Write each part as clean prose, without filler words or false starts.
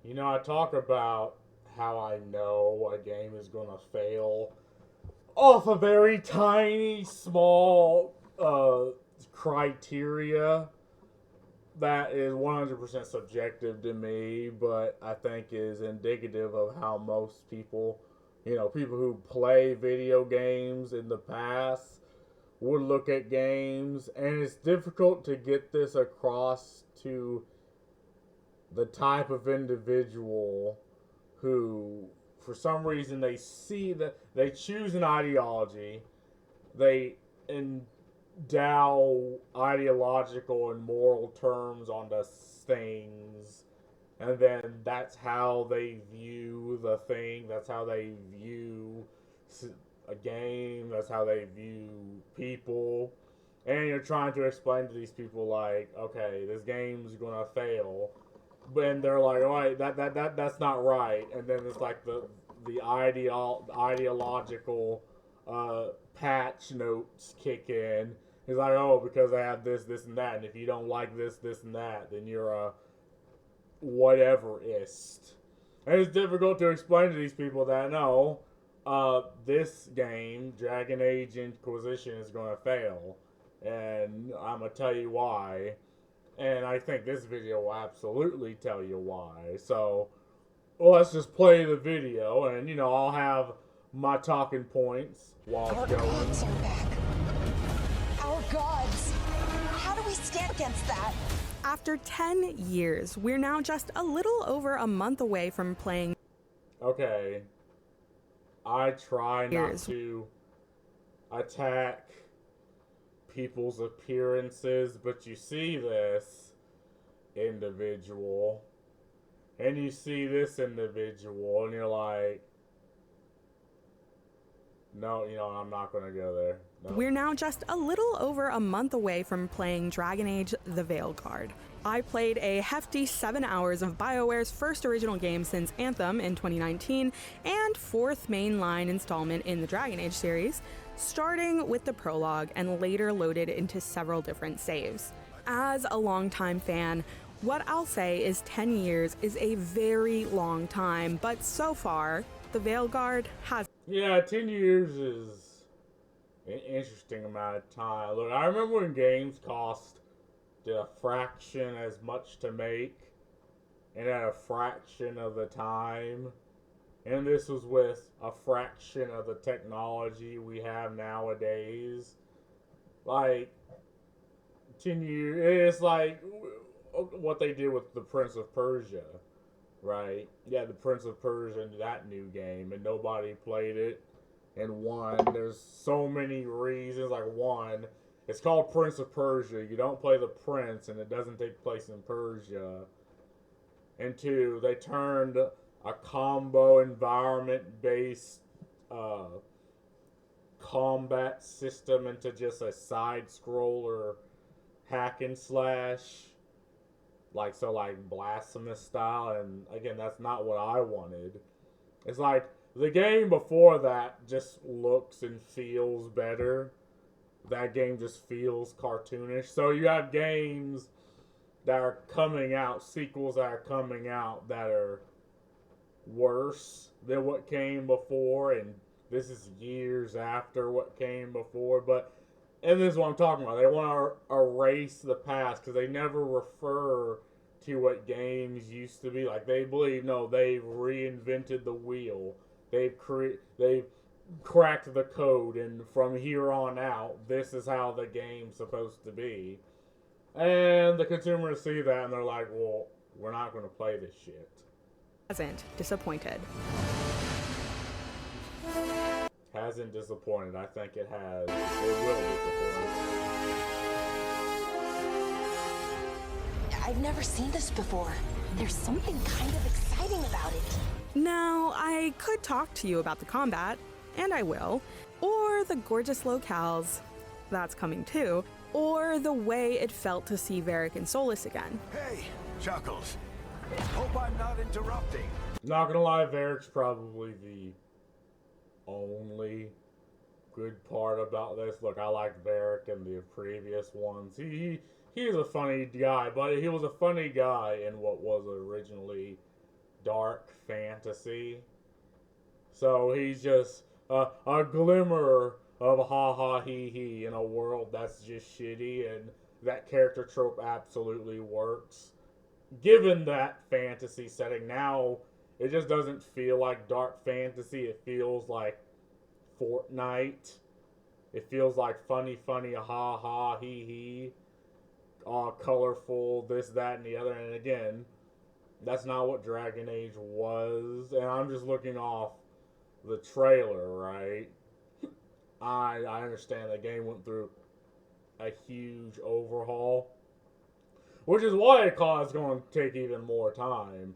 I talk about how I know a game is going to fail off a very tiny, small criteria that is 100% subjective to me, but I think is indicative of how most people, people who play video games in the past would look at games, and it's difficult to get this across to the type of individual who, for some reason, they see that they choose an ideology, they endow ideological and moral terms onto things, and then that's how they view the thing, that's how they view a game, that's how they view people. And you're trying to explain to these people, like, okay, this game's gonna fail, and they're like, all right, that's not right. And then it's like the ideological patch notes kick in. He's like, oh, because I have this, and that, and if you don't like this, and that, then you're a whateverist. And it's difficult to explain to these people that no, this game, Dragon Age Inquisition, is going to fail, and I'm gonna tell you why. And I think this video will absolutely tell you why. So, well, let's just play the video, and I'll have my talking points while Our it's going. gods are back. Our gods. How do we stand against that? After 10 years, we're now just a little over a month away from playing. Okay. I try not to attack people's appearances, but you see this individual, and you see this individual, and you're like, no, I'm not gonna go there. No. We're now just a little over a month away from playing Dragon Age The Veilguard. I played a hefty 7 hours of BioWare's first original game since Anthem in 2019, and fourth mainline installment in the Dragon Age series, starting with the prologue and later loaded into several different saves. As a longtime fan, what I'll say is 10 years is a very long time, but so far, The Veilguard has... Yeah, 10 years is an interesting amount of time. Look, I remember when games cost a fraction as much to make and at a fraction of the time. And this was with a fraction of the technology we have nowadays. Like, 10 years, it's like what they did with the Prince of Persia, right? Yeah, the Prince of Persia, that new game, and nobody played it. And one, there's so many reasons. Like, one, it's called Prince of Persia. You don't play the prince, and it doesn't take place in Persia. And two, they turned a combo environment based combat system into just a side scroller hack and slash, like blasphemous style. And again, that's not what I wanted. It's like the game before that just looks and feels better. That game just feels cartoonish. So you have games that are coming out, sequels that are coming out that are worse than what came before, and this is years after what came before. But, and this is what I'm talking about, they want to erase the past because they never refer to what games used to be. Like, they believe, no, they've reinvented the wheel, they've cracked the code, and from here on out, this is how the game's supposed to be. And the consumers see that and they're like, well, we're not going to play this shit. Hasn't disappointed. Hasn't disappointed. I think it has. It will disappoint. I've never seen this before. There's something kind of exciting about it. Now, I could talk to you about the combat, and I will, or the gorgeous locales, that's coming too, or the way it felt to see Varric and Solus again. Hey, Chuckles. Hope I'm not interrupting. Not gonna lie, Varric's probably the only good part about this. Look, I liked Varric in the previous ones. He's a funny guy, but he was a funny guy in what was originally dark fantasy. So he's just a glimmer of ha ha he he in a world that's just shitty, and that character trope absolutely works. Given that fantasy setting, now it just doesn't feel like dark fantasy. It feels like Fortnite. It feels like funny, ha ha, he, all colorful, this, that, and the other. And again, that's not what Dragon Age was. And I'm just looking off the trailer, right? I understand the game went through a huge overhaul, which is why it's going to take even more time.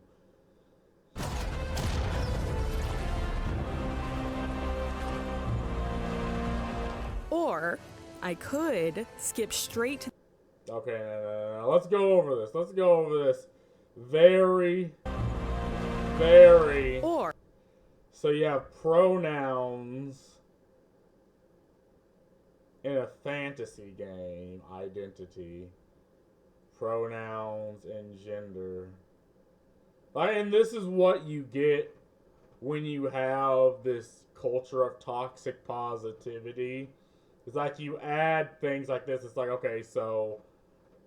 Or I could skip straight to... Okay, no. Let's go over this. Let's go over this. Very. Or... So you have pronouns in a fantasy game. Identity. Pronouns and gender. And this is what you get when you have this culture of toxic positivity. It's like you add things like this. It's like, okay, so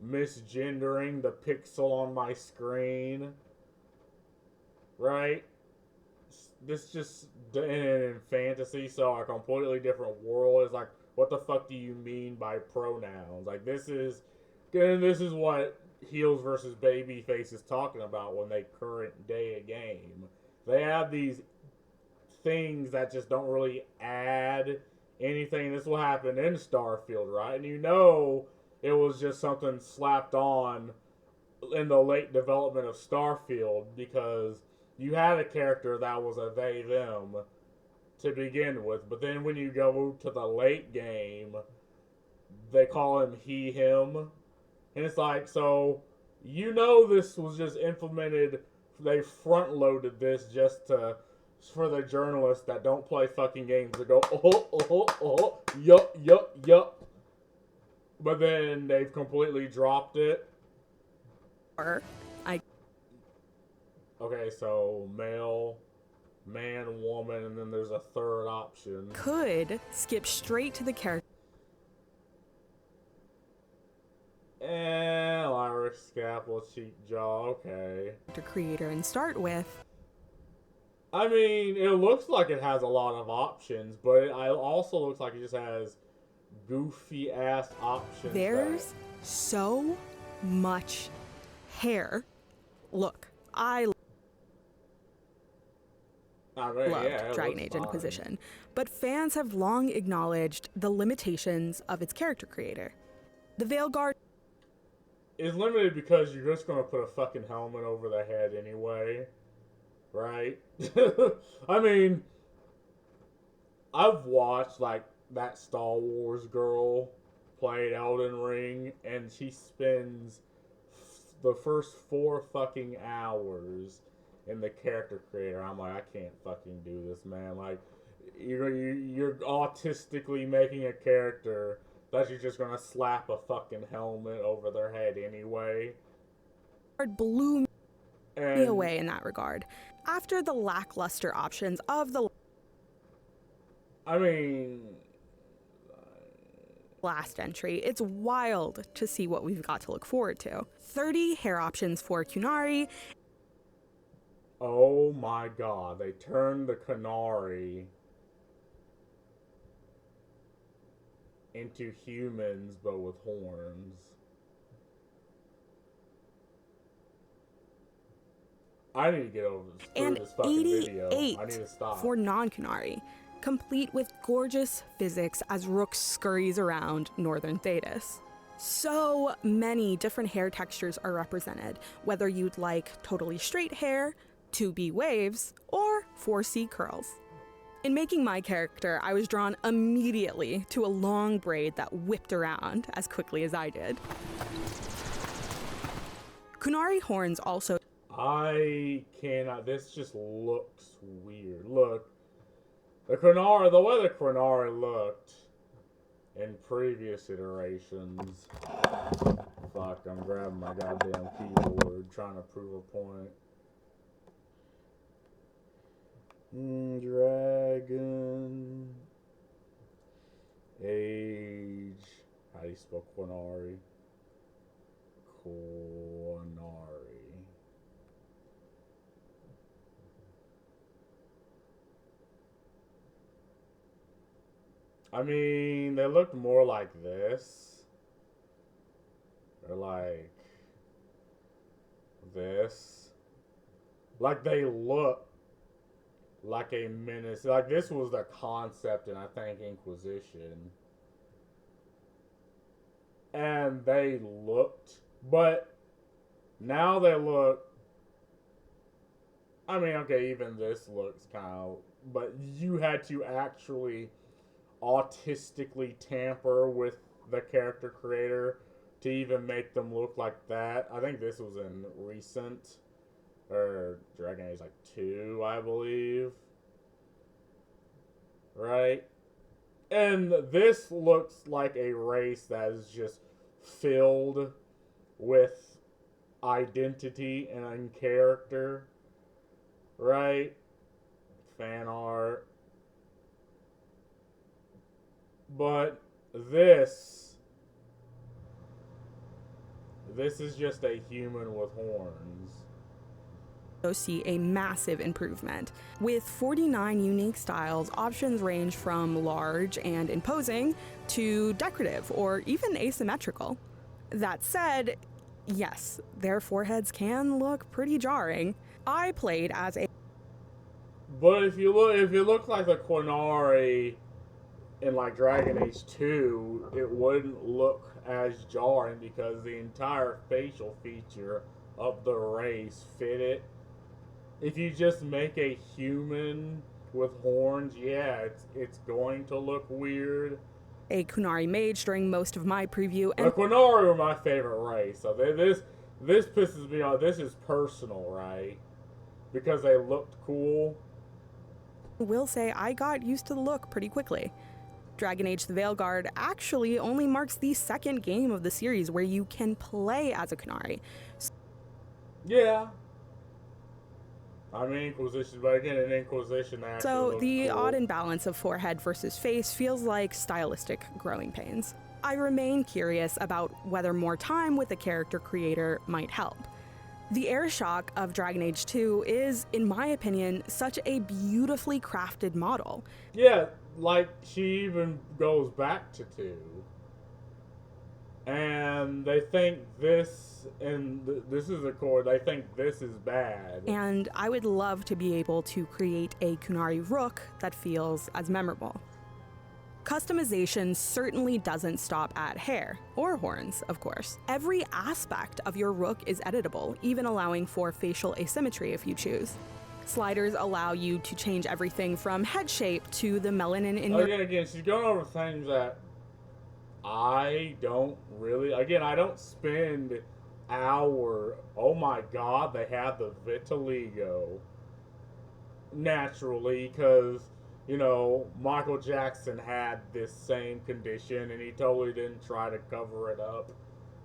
misgendering the pixel on my screen, right? This just in fantasy, so a completely different world. It's like, what the fuck do you mean by pronouns? Like, this is what Heels versus Babyface is talking about when they current day a game. They have these things that just don't really add anything. This will happen in Starfield, right? And you know it was just something slapped on in the late development of Starfield, because you had a character that was a they them to begin with, but then when you go to the late game, they call him he him, and it's like, so you know this was just implemented. They front loaded this just for the journalists that don't play fucking games to go, yup. But then they've completely dropped it. Or I... Okay, so male, man, woman, and then there's a third option. Could skip straight to the character. Lyric, scalpel, cheek, jaw, okay. Creator and start with... I mean, it looks like it has a lot of options, but it also looks like it just has goofy ass options. There's so much hair. Look, I loved Dragon Age Inquisition, but fans have long acknowledged the limitations of its character creator. The Failguard is limited because you're just going to put a fucking helmet over the head anyway, right? I mean, I've watched, like, that Star Wars girl played Elden Ring, and she spends the first 4 fucking hours in the character creator. I'm like, I can't fucking do this, man. Like, you're autistically making a character that you're just gonna slap a fucking helmet over their head anyway. Blew me away in that regard. After the lackluster options of the last entry, it's wild to see what we've got to look forward to. 30 hair options for Qunari. Oh my god, they turned the Qunari into humans, but with horns. I need to get over this fucking video. I need to stop. For non-Qunari, complete with gorgeous physics as Rook scurries around Northern Thedas. So many different hair textures are represented, whether you'd like totally straight hair, 2B waves, or 4C curls. In making my character, I was drawn immediately to a long braid that whipped around as quickly as I did. Qunari horns also... I cannot... This just looks weird. Look. The way the Qunari looked in previous iterations... Fuck, I'm grabbing my goddamn keyboard trying to prove a point. Quinari. I mean, they looked more like this. Or like this. Like they look like a menace. Like this was the concept in, I think, Inquisition. And they looked, but now they look, I mean, okay, even this looks kind of, but you had to actually autistically tamper with the character creator to even make them look like that. I think this was in recent, or Dragon Age like 2, I believe. Right? And this looks like a race that is just filled with identity and character. Right? Fan art. But this is just a human with horns. See a massive improvement. With 49 unique styles, options range from large and imposing to decorative or even asymmetrical. That said, yes, their foreheads can look pretty jarring. I played as a But if you look like the Quinari in like Dragon Age 2, it wouldn't look as jarring because the entire facial feature of the race fit it. If you just make a human with horns, yeah, it's going to look weird. a Qunari mage during most of my preview, and The Qunari were my favorite race, so this pisses me off. This is personal, right? Because they looked cool. will say I got used to the look pretty quickly. Dragon Age the Veilguard actually only marks the second game of the series where you can play as a Qunari. Yeah. I mean Inquisition, but again, in Inquisition actually So the cool. odd imbalance of forehead versus face feels like stylistic growing pains. I remain curious about whether more time with the character creator might help. The air shock of Dragon Age 2 is, in my opinion, such a beautifully crafted model. Yeah, like she even goes back to 2. And they think this, and this is a core, they think this is bad. And I would love to be able to create a Qunari Rook that feels as memorable. Customization certainly doesn't stop at hair, or horns, of course. Every aspect of your Rook is editable, even allowing for facial asymmetry if you choose. Sliders allow you to change everything from head shape to the melanin in your... Again, she's going over things that I don't really... Again, I don't spend hour... Oh my god, they have the vitiligo. Naturally, because... You know, Michael Jackson had this same condition, and he totally didn't try to cover it up.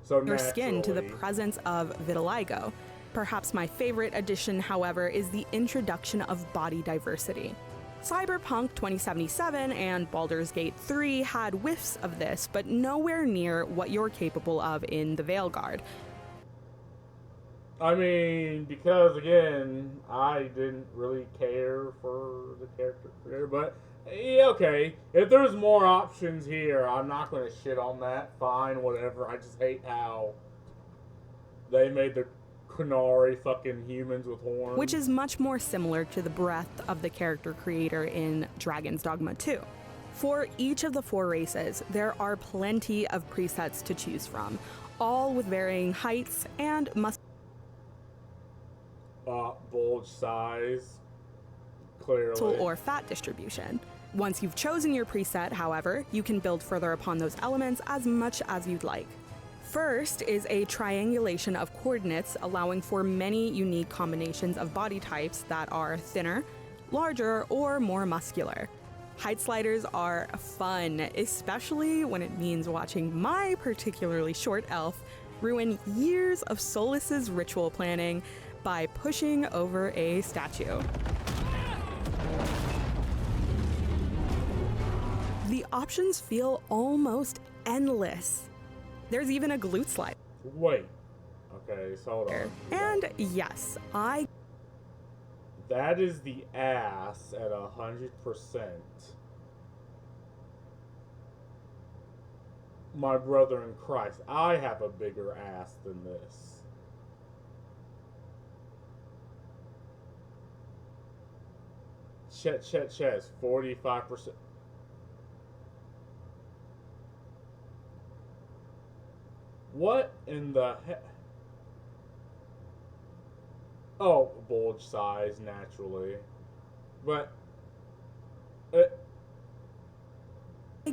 So your skin to the presence of vitiligo. Perhaps my favorite addition, however, is the introduction of body diversity. Cyberpunk 2077 and Baldur's Gate 3 had whiffs of this, but nowhere near what you're capable of in the Veilguard. I mean, because again, I didn't really care for the character creator, but yeah, okay. If there's more options here, I'm not going to shit on that. Fine, whatever. I just hate how they made the Qunari fucking humans with horns. Which is much more similar to the breadth of the character creator in Dragon's Dogma 2. For each of the 4 races, there are plenty of presets to choose from, all with varying heights and bulge size, clearly. muscle or fat distribution. Once you've chosen your preset, however, you can build further upon those elements as much as you'd like. First is a triangulation of coordinates, allowing for many unique combinations of body types that are thinner, larger, or more muscular. Height sliders are fun, especially when it means watching my particularly short elf ruin years of Solas's ritual planning by pushing over a statue. The options feel almost endless. There's even a glute slide. Wait. Okay, so hold on. And yes, That is the ass at 100%. My brother in Christ, I have a bigger ass than this. Chest, 45%. What in the heck? Oh, bulge size, naturally. But I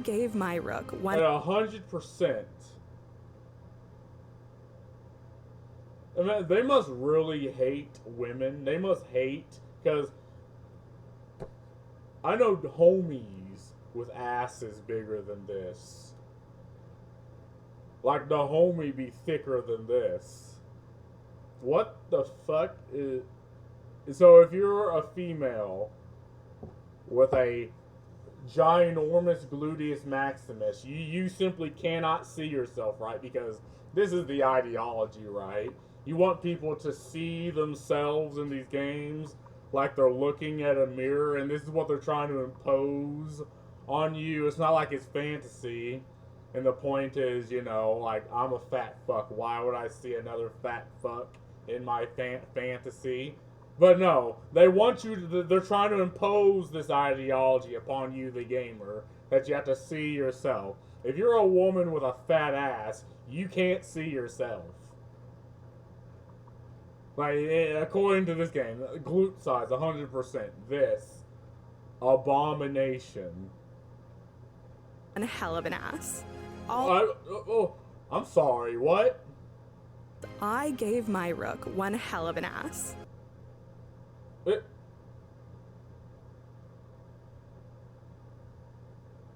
gave my rook at one. 100%. I mean, they must really hate women. They must hate, because I know homies with asses bigger than this. Like, the homie be thicker than this. What the fuck is... So if you're a female with a ginormous gluteus maximus, you simply cannot see yourself, right? Because this is the ideology, right? You want people to see themselves in these games like they're looking at a mirror, and this is what they're trying to impose on you. It's not like it's fantasy, and the point is, you know, like, I'm a fat fuck. Why would I see another fat fuck in my fantasy? But no, they want you to, they're trying to impose this ideology upon you, the gamer, that you have to see yourself. If you're a woman with a fat ass, you can't see yourself. Like, according to this game, glute size, 100%. This abomination. One hell of an ass. I'm sorry, what? I gave my rook one hell of an ass.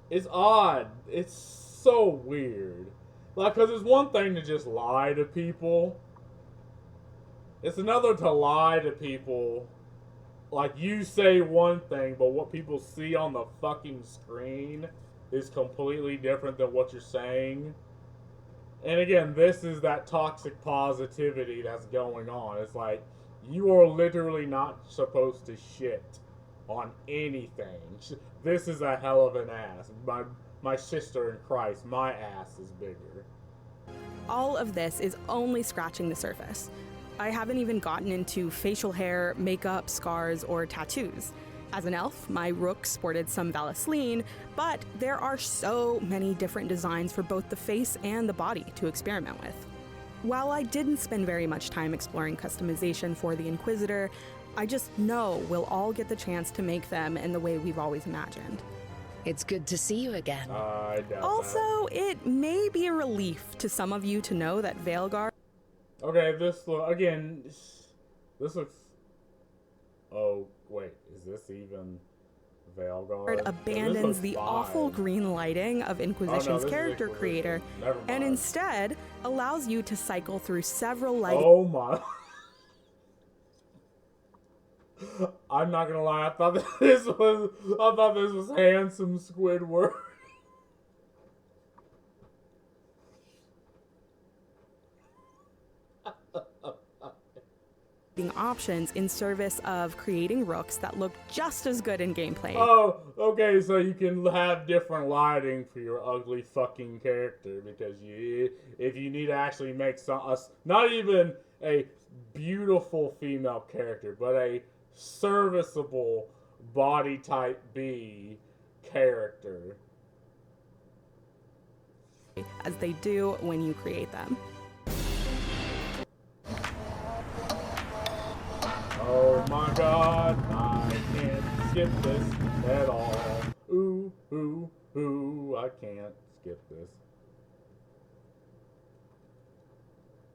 It's odd. It's so weird. Like, because it's one thing to just lie to people. It's another to lie to people. Like, you say one thing, but what people see on the fucking screen is completely different than what you're saying. And again, this is that toxic positivity that's going on. It's like, you are literally not supposed to shit on anything. This is a hell of an ass. My sister in Christ, my ass is bigger. All of this is only scratching the surface. I haven't even gotten into facial hair, makeup, scars, or tattoos. As an elf, my rook sported some Vaseline, but there are so many different designs for both the face and the body to experiment with. While I didn't spend very much time exploring customization for the Inquisitor, I just know we'll all get the chance to make them in the way we've always imagined. It's good to see you again. I doubt Also, it may be a relief to some of you to know that Failguard. Okay, this looks... Oh, wait, is this even Failguard? Abandons the awful green lighting of Inquisition's character creator, and instead allows you to cycle through several lighting. Oh my... I'm not gonna lie, I thought this was handsome Squidward. Options in service of creating rooks that look just as good in gameplay. Oh, okay, so you can have different lighting for your ugly fucking character, because if you need to actually make not even a beautiful female character, but a serviceable body type B character. As they do when you create them. Oh my god, I can't skip this at all. Ooh, ooh, ooh, I can't skip this.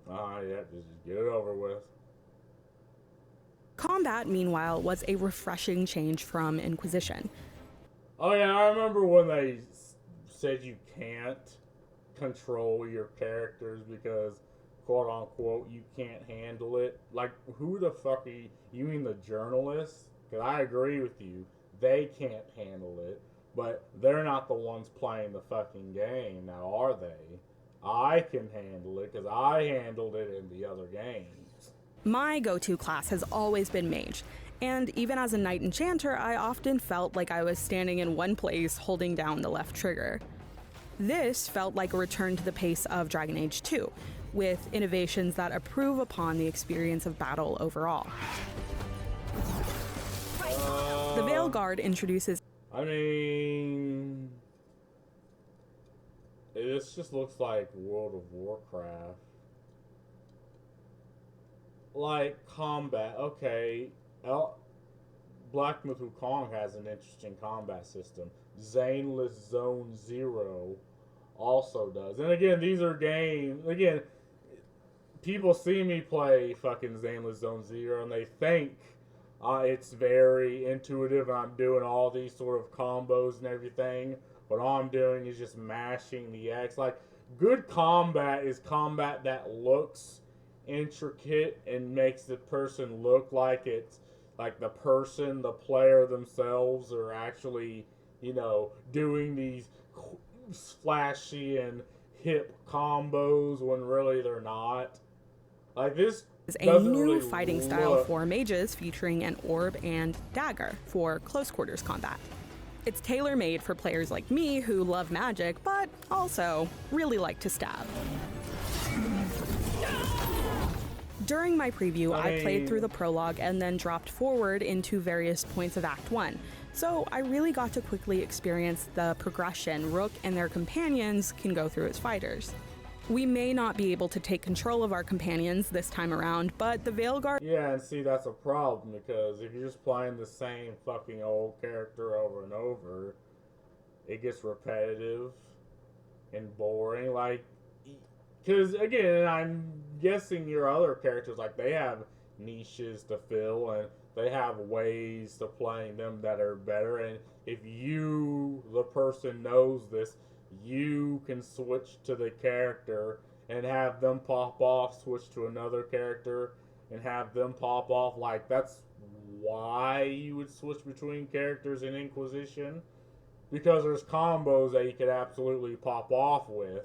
Yeah, just get it over with. Combat, meanwhile, was a refreshing change from Inquisition. Oh yeah, I remember when they said you can't control your characters because, quote unquote, you can't handle it. Like, who the fuck are you? You mean the journalists? Because I agree with you. They can't handle it. But they're not the ones playing the fucking game now, are they? I can handle it because I handled it in the other games. My go-to class has always been mage, and even as a knight enchanter, I often felt like I was standing in one place holding down the left trigger. This felt like a return to the pace of Dragon Age 2, with innovations that improve upon the experience of battle overall. The Failguard introduces... I mean, this just looks like World of Warcraft. Like, combat, okay. Black Myth Wukong has an interesting combat system. Zaneless Zone Zero also does. And again, these are games, again, people see me play fucking Zaneless Zone Zero and they think it's very intuitive and I'm doing all these sort of combos and everything, but all I'm doing is just mashing the X. Like, good combat is combat that looks intricate and makes the person look like it's like the person, the player themselves are actually, you know, doing these flashy and hip combos when really they're not. Like, this is a new really fighting style for mages featuring an orb and dagger for close quarters combat. It's tailor-made for players like me who love magic, but also really like to stab. During my preview, I played through the prologue and then dropped forward into various points of Act 1, so I really got to quickly experience the progression Rook and their companions can go through as fighters. We may not be able to take control of our companions this time around, but the Failguard... Yeah, and see, that's a problem, because if you're just playing the same fucking old character over and over, it gets repetitive and boring. Like, because, again, I'm guessing your other characters, like, they have niches to fill, and they have ways to playing them that are better, and if you, the person, knows this, you can switch to the character and have them pop off, switch to another character, and have them pop off. Like, that's why you would switch between characters in Inquisition, because there's combos that you could absolutely pop off with.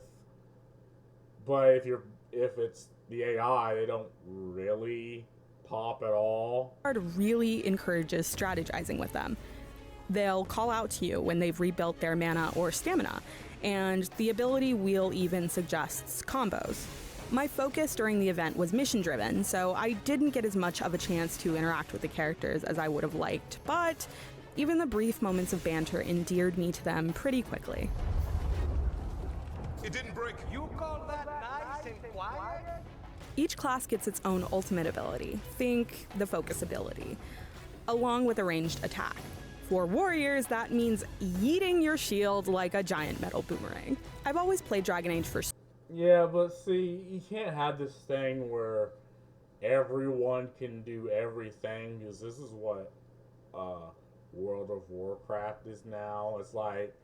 But if it's the AI, they don't really pop at all. really encourages strategizing with them. They'll call out to you when they've rebuilt their mana or stamina, and the ability wheel even suggests combos. My focus during the event was mission-driven, so I didn't get as much of a chance to interact with the characters as I would have liked, but even the brief moments of banter endeared me to them pretty quickly. It didn't break. You call that nice and quiet? Each class gets its own ultimate ability, think the focus ability, along with a ranged attack. For warriors, that means yeeting your shield like a giant metal boomerang. I've always played Dragon Age for... Yeah, but see, you can't have this thing where everyone can do everything, because this is what World of Warcraft is now. It's like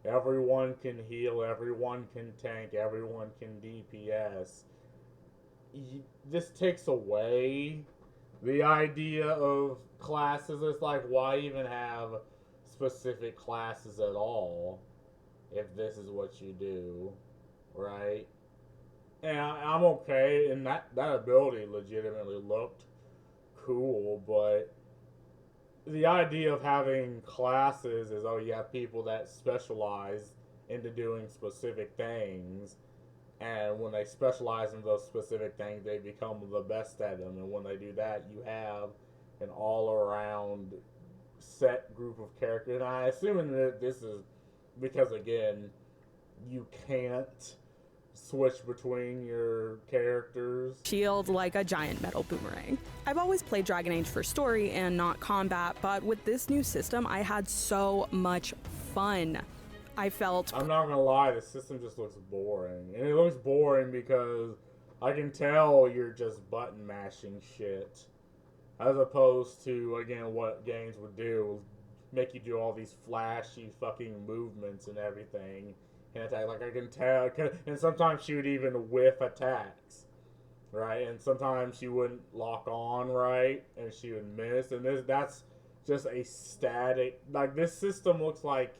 everyone can heal, everyone can tank, everyone can DPS. This takes away the idea of classes. It's like, why even have specific classes at all if this is what you do, right? And I'm okay, and that ability legitimately looked cool, but the idea of having classes is, oh, you have people that specialize into doing specific things, and when they specialize in those specific things, they become the best at them, and when they do that, you have an all-around set group of characters. And I assume that this is because, again, you can't switch between your characters. Shield like a giant metal boomerang. I've always played Dragon Age for story and not combat, but with this new system, I had so much fun. I felt... I'm not gonna lie, the system just looks boring. And it looks boring because I can tell you're just button mashing shit. As opposed to, again, what games would do, make you do all these flashy fucking movements and everything. And attack, like I can tell, and sometimes she would even whiff attacks, right? And sometimes she wouldn't lock on right, and she would miss. And that's just a static, like this system looks like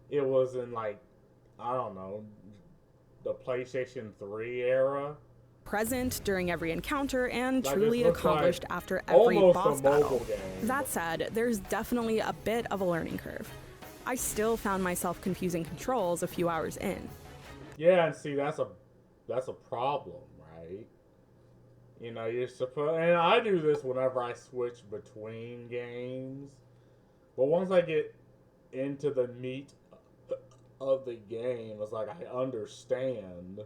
it was in like, I don't know, the PlayStation 3 era. Present during every encounter and Like, truly this looks accomplished like after every almost boss a mobile battle. game. That said, there's definitely a bit of a learning curve. I still found myself confusing controls a few hours in. Yeah, and see, that's a problem, right? You know, you're supposed, and I do this whenever I switch between games. But once I get into the meat of the game, it's like I understand.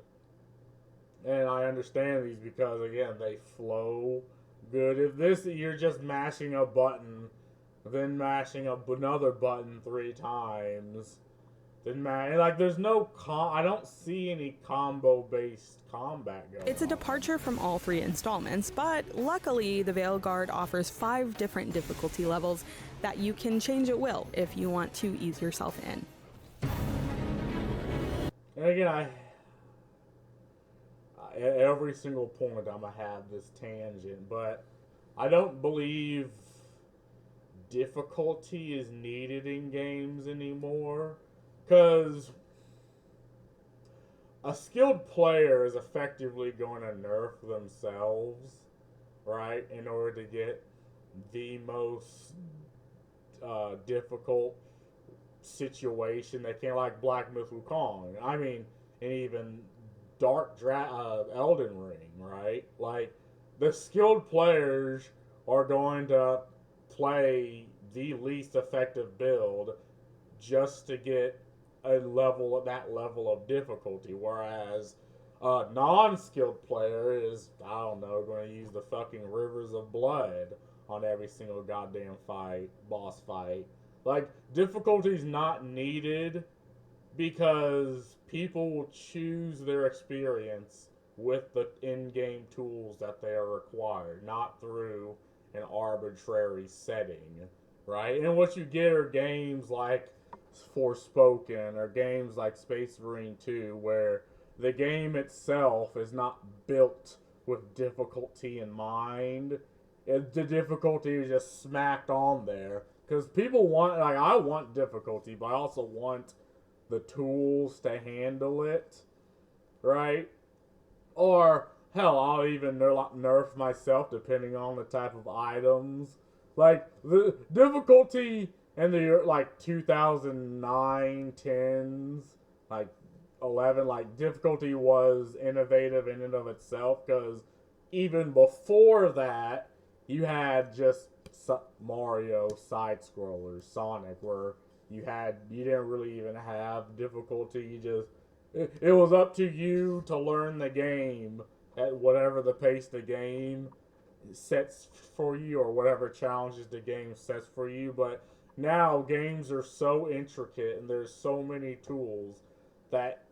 And I understand these because, again, they flow good. If this, you're just mashing a button, then mashing another button 3 times, then like, there's no I don't see any combo-based combat going It's a on. departure from all 3 installments, but luckily the Veilguard offers 5 different difficulty levels that you can change at will if you want to ease yourself in. And again, at every single point I'm gonna have this tangent, but I don't believe difficulty is needed in games anymore, because a skilled player is effectively going to nerf themselves, right, in order to get the most difficult situation they can, like Black Myth Wukong. I mean, and even Elden Ring, right? Like, the skilled players are going to play the least effective build just to get that level of difficulty, whereas a non-skilled player is, I don't know, going to use the fucking rivers of blood on every single goddamn boss fight. Like, difficulty's not needed because people will choose their experience with the in-game tools that they are required, not through an arbitrary setting, right? And what you get are games like Forspoken or games like Space Marine 2, where the game itself is not built with difficulty in mind. The difficulty is just smacked on there because people want, like, I want difficulty, but I also want the tools to handle it, right? Or hell, I'll even nerf myself depending on the type of items. Like, the difficulty in the, like, 2009, 10s, like 11, like, difficulty was innovative in and of itself, because even before that, you had just Mario side scrollers, Sonic, where you didn't really even have difficulty. It was up to you to learn the game at whatever the pace the game sets for you, or whatever challenges the game sets for you. But now games are so intricate and there's so many tools that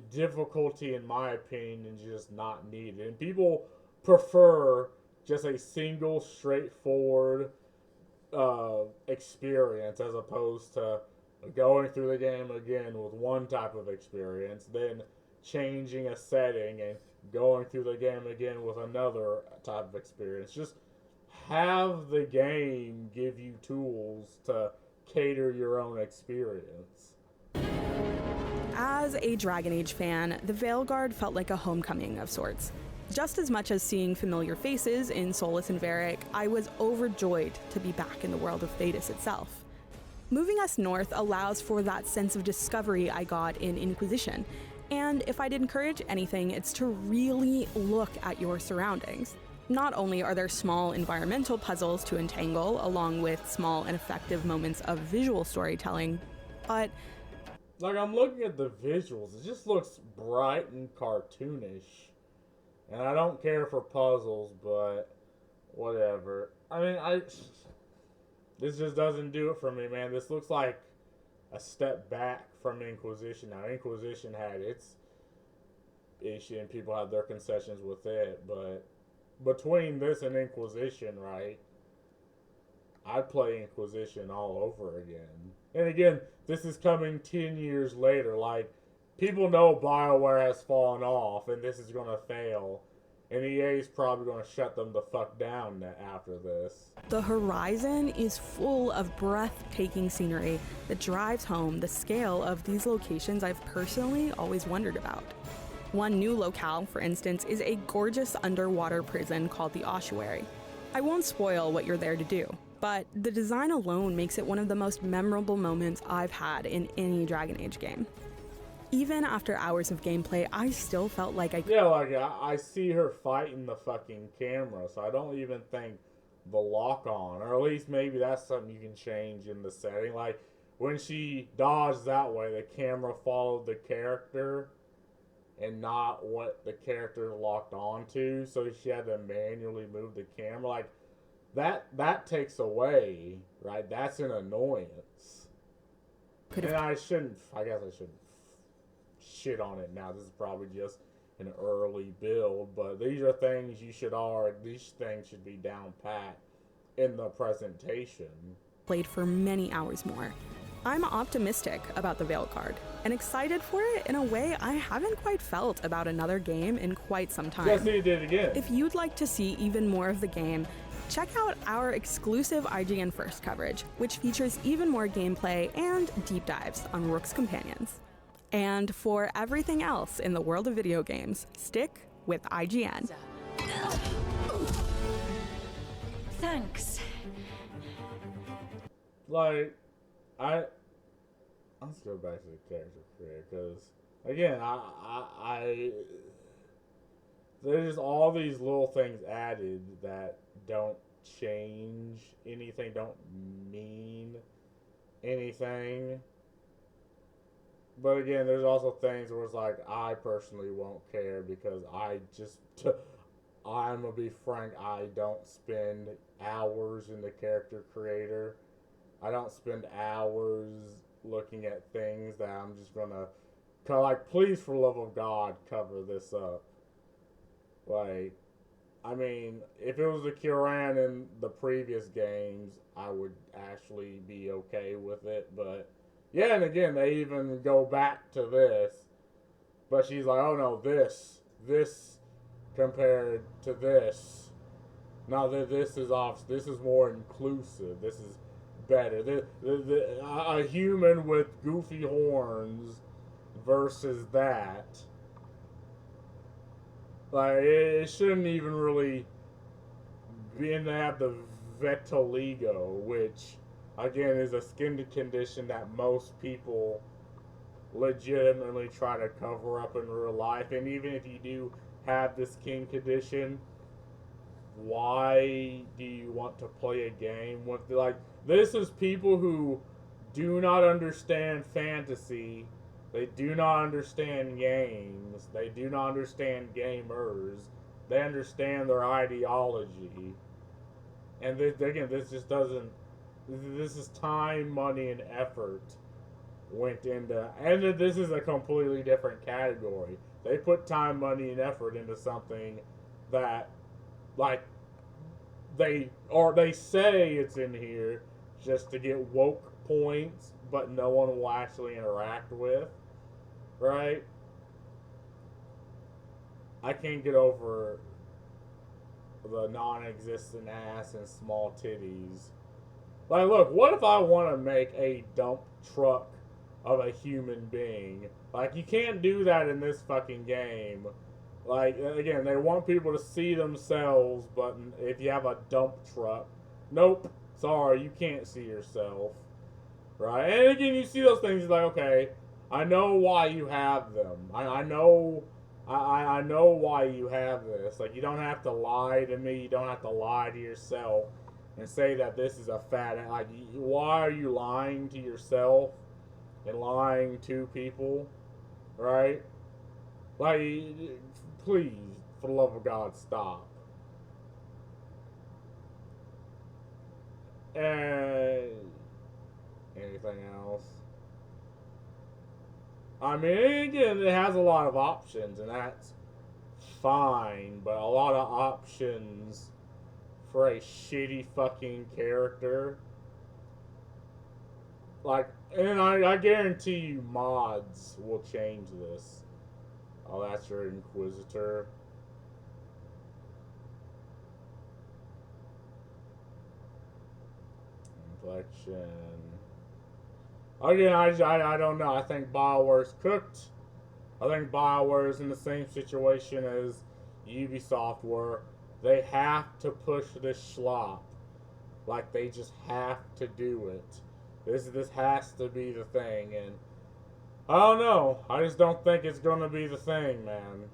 difficulty, in my opinion, is just not needed. And people prefer just a single, straightforward experience as opposed to going through the game again with one type of experience, then changing a setting and going through the game again with another type of experience. Just have the game give you tools to cater your own experience. As a Dragon Age fan, the Veilguard felt like a homecoming of sorts. Just as much as seeing familiar faces in Solas and Varric, I was overjoyed to be back in the world of Thedas itself. Moving us north allows for that sense of discovery I got in Inquisition, and if I'd encourage anything, it's to really look at your surroundings. Not only are there small environmental puzzles to entangle, along with small and effective moments of visual storytelling, but like, I'm looking at the visuals, it just looks bright and cartoonish. And I don't care for puzzles, but whatever. I mean, this just doesn't do it for me, man. This looks like a step back from Inquisition. Now, Inquisition had its issue and people had their concessions with it, but between this and Inquisition, right, I'd play Inquisition all over again. And again, this is coming 10 years later. Like, people know BioWare has fallen off and this is going to fail. And EA's probably going to shut them the fuck down after this. the horizon is full of breathtaking scenery that drives home the scale of these locations I've personally always wondered about. One new locale, for instance, is a gorgeous underwater prison called the Ossuary. I won't spoil what you're there to do, but the design alone makes it one of the most memorable moments I've had in any Dragon Age game. Even after hours of gameplay, I still felt like Yeah, like, I see her fighting the fucking camera, so I don't even think the lock on, or at least maybe that's something you can change in the setting. Like, when she dodged that way, the camera followed the character and not what the character locked onto, so she had to manually move the camera. Like, that takes away, right? That's an annoyance. And I guess I shouldn't shit on it now. This is probably just an early build, but these things should be down pat in the presentation. Played for many hours more. I'm optimistic about the Veilguard and excited for it in a way I haven't quite felt about another game in quite some time. Yes, he did again. If you'd like to see even more of the game, check out our exclusive IGN First coverage, which features even more gameplay and deep dives on Rook's companions. And for everything else in the world of video games, stick with IGN. Thanks. Like, let's go back to the character creator, because again, there's just all these little things added that don't change anything, don't mean anything. But again, there's also things where it's like, I personally won't care because I'm gonna be frank, I don't spend hours in the character creator. I don't spend hours looking at things that I'm just gonna, like, please, for the love of God, cover this up. Like, I mean, if it was the Kiran in the previous games, I would actually be okay with it, but yeah, and again, they even go back to this, but she's like, oh no, this compared to this, now that this is more inclusive, this is better. A human with goofy horns versus that. Like, it shouldn't even really be in to have the vitiligo, which, again, is a skin condition that most people legitimately try to cover up in real life. And even if you do have the skin condition, why do you want to play a game with, like, this is people who do not understand fantasy, they do not understand games, they do not understand gamers, they understand their ideology, and this just doesn't, this is time, money, and effort went into, and this is a completely different category. They put time, money, and effort into something that, like, they say it's in here just to get woke points, but no one will actually interact with, right? I can't get over the non-existent ass and small titties. Like, look, what if I want to make a dump truck of a human being? Like, you can't do that in this fucking game. Like, again, they want people to see themselves, but if you have a dump truck, nope, sorry, you can't see yourself, right? And again, you see those things, like, okay, I know why you have them. I know why you have this. Like, you don't have to lie to me. You don't have to lie to yourself and say that this is a fat. Like, why are you lying to yourself and lying to people, right? Like, please, for the love of God, stop. And anything else? I mean, again, it has a lot of options, and that's fine, but a lot of options for a shitty fucking character. Like, and I guarantee you mods will change this. Oh, that's your Inquisitor. Inflection. Again, I don't know. I think BioWare's cooked I think BioWare is in the same situation as Ubisoft, where they have to push this schlop. Like, they just have to do it. This has to be the thing, and I don't know. I just don't think it's gonna be the thing, man.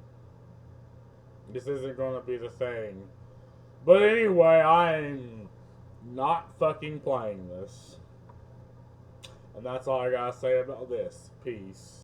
This isn't gonna be the thing. But anyway, I'm not fucking playing this. And that's all I gotta say about this. Peace.